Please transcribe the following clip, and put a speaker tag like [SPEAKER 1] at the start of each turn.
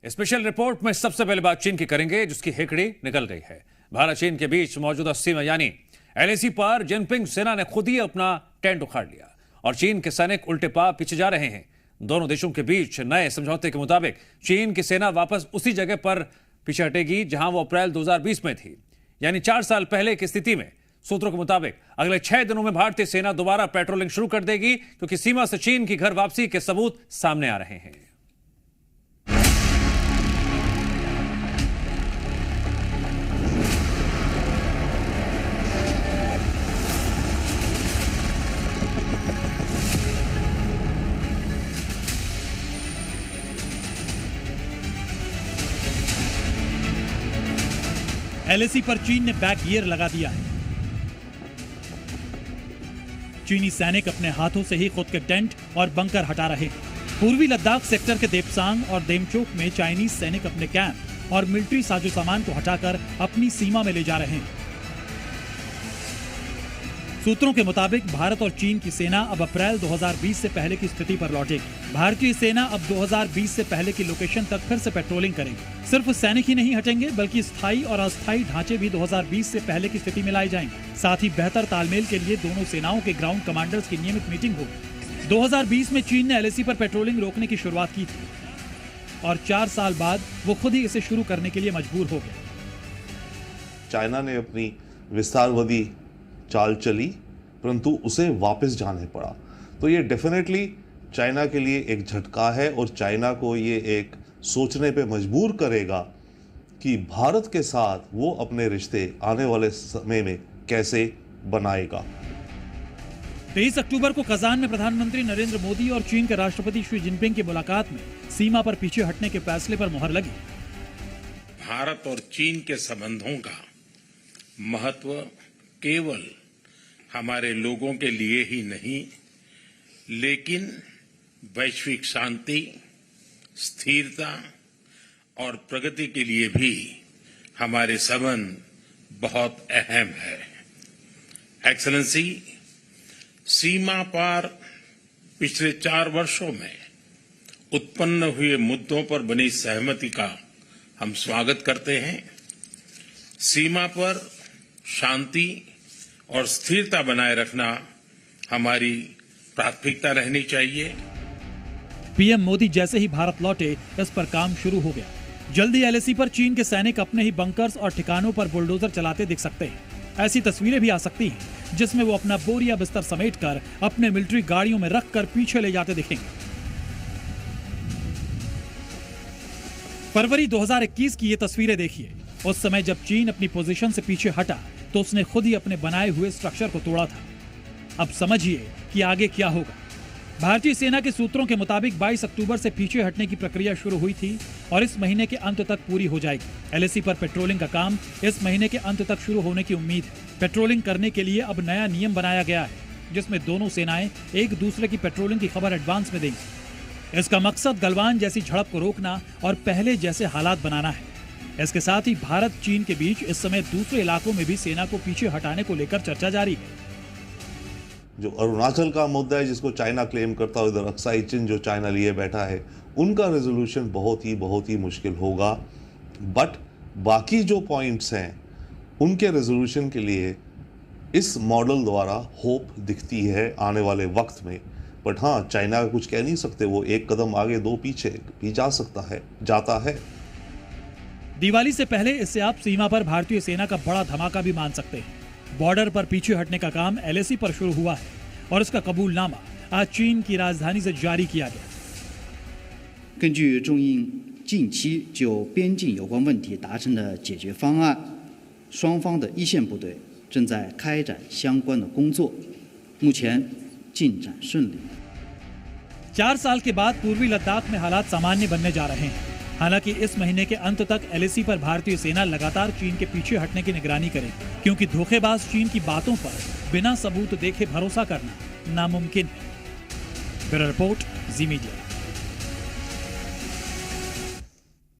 [SPEAKER 1] Special report में सबसे पहले बात चीन की करेंगे, जिसकी हेकड़ी निकल गई है। भारत चीन के बीच मौजूदा सीमा यानी एलएसी पर जिनपिंग सेना ने खुद ही अपना टेंट उखाड़ लिया और चीन के सैनिक उल्टे पांव पीछे जा रहे हैं। दोनों देशों के बीच नए समझौते के मुताबिक चीन की सेना वापस उसी जगह पर पीछे हटेगी जहां वो अप्रैल 2020 में थी, यानी 4 साल पहले की स्थिति में। सूत्रों के मुताबिक अगले 6 दिनों में भारतीय सेना दोबारा पेट्रोलिंग शुरू कर देगी, क्योंकि सीमा से चीन की घर वापसी के सबूत सामने आ रहे हैं।
[SPEAKER 2] एलएसी पर चीन ने बैक गियर लगा दिया है। चीनी सैनिक अपने हाथों से ही खुद के टेंट और बंकर हटा रहे हैं। पूर्वी लद्दाख सेक्टर के देपसांग और देमचोक में चाइनीज सैनिक अपने कैंप और मिलिट्री साजो सामान को हटाकर अपनी सीमा में ले जा रहे हैं। सूत्रों के मुताबिक भारत और चीन की सेना अब अप्रैल 2020 से पहले की स्थिति पर लौटेगी। भारतीय सेना अब 2020 से पहले की लोकेशन तक फिर से पेट्रोलिंग करेगी। सिर्फ सैनिक ही नहीं हटेंगे, बल्कि स्थायी और अस्थायी ढांचे भी 2020 से पहले की स्थिति में लाए जाएंगे। साथ ही बेहतर तालमेल के लिए दोनों सेनाओं के ग्राउंड कमांडर्स की नियमित मीटिंग होगी। 2020 में चीन ने एलएसी पर पेट्रोलिंग रोकने की शुरुआत की थी और 4 साल बाद वो खुद ही इसे शुरू करने के लिए मजबूर हो गए।
[SPEAKER 3] चाइना ने अपनी विस्तारवादी चाल चली, परंतु उसे वापस जाने पड़ा। तो ये डेफिनेटली चाइना के लिए एक झटका है और चाइना को ये एक सोचने पे मजबूर करेगा कि भारत के साथ वो अपने रिश्ते आने वाले समय में कैसे बनाएगा।
[SPEAKER 2] 23 अक्टूबर को कजान में प्रधानमंत्री नरेंद्र मोदी और चीन के राष्ट्रपति शी जिनपिंग की मुलाकात में सीमा पर पीछे हटने के फैसले पर मुहर लगी।
[SPEAKER 4] भारत और चीन के संबंधों का महत्व केवल हमारे लोगों के लिए ही नहीं, लेकिन वैश्विक शांति, स्थिरता और प्रगति के लिए भी हमारे संबंध बहुत अहम है। एक्सेलेंसी, सीमा पार पिछले 4 वर्षों में उत्पन्न हुए मुद्दों पर बनी सहमति का हम स्वागत करते हैं। सीमा पर शांति और स्थिरता बनाए रखना हमारी प्राथमिकता रहनी चाहिए।
[SPEAKER 2] पीएम मोदी जैसे ही भारत लौटे, इस पर काम शुरू हो गया। जल्दी एलएसी पर चीन के सैनिक अपने ही बंकर्स और ठिकानों पर बुलडोजर चलाते दिख सकते हैं। ऐसी तस्वीरें भी आ सकती हैं जिसमें वो अपना बोरिया बिस्तर समेटकर अपने मिलिट्री गाड़ियों में रखकर पीछे ले जाते दिखेंगे। फरवरी 2021 की ये तस्वीरें देखिए। उस समय जब चीन अपनी पोजीशन से पीछे हटा तो उसने खुद ही अपने बनाए हुए स्ट्रक्चर को तोड़ा था। अब समझिए कि आगे क्या होगा। भारतीय सेना के सूत्रों के मुताबिक 22 अक्टूबर से पीछे हटने की प्रक्रिया शुरू हुई थी और इस महीने के अंत तक पूरी हो जाएगी। एलएसी पर पेट्रोलिंग का काम इस महीने के अंत तक शुरू होने की उम्मीद है। पेट्रोलिंग करने के लिए अब नया नियम बनाया गया है, जिसमें दोनों सेनाएं एक दूसरे की पेट्रोलिंग की खबर एडवांस में देंगी। इसका मकसद गलवान जैसी झड़प को रोकना और पहले जैसे हालात बनाना है। इसके साथ ही भारत चीन के बीच इस समय दूसरे इलाकों में भी सेना को पीछे हटाने को लेकर चर्चा जारी है।
[SPEAKER 3] जो अरुणाचल का मुद्दा है, जिसको चाइना क्लेम करता है, उधर अक्साई चिन जो चाइना लिए बैठा है, उनका रेजोल्यूशन बहुत ही मुश्किल होगा। बट बाकी जो पॉइंट्स हैं, उनके रेजोल्यूशन के लिए इस मॉडल द्वारा होप दिखती है आने वाले वक्त में। बट हाँ, चाइना का कुछ कह नहीं सकते, वो एक कदम आगे 2 पीछे भी जा सकता है, जाता है।
[SPEAKER 2] दिवाली से पहले इससे आप सीमा पर भारतीय सेना का बड़ा धमाका भी मान सकते हैं। बॉर्डर पर पीछे हटने का काम एलएसी पर शुरू हुआ है और इसका कबूलनामा आज चीन की राजधानी से जारी किया गया।
[SPEAKER 5] 根据中印近期就边境有关问题达成的解决方案，双方的一线部队正在开展相关的工作，目前进展顺利。
[SPEAKER 2] 4 साल के बाद पूर्वी लद्दाख में हालात सामान्य बनने जा रहे हैं। हालांकि इस महीने के अंत तक एलएसी पर भारतीय सेना लगातार चीन के पीछे हटने की निगरानी करेगी, क्योंकि धोखेबाज चीन की बातों पर बिना सबूत देखे भरोसा करना नामुमकिन है। ब्यूरो रिपोर्ट, जी मीडिया।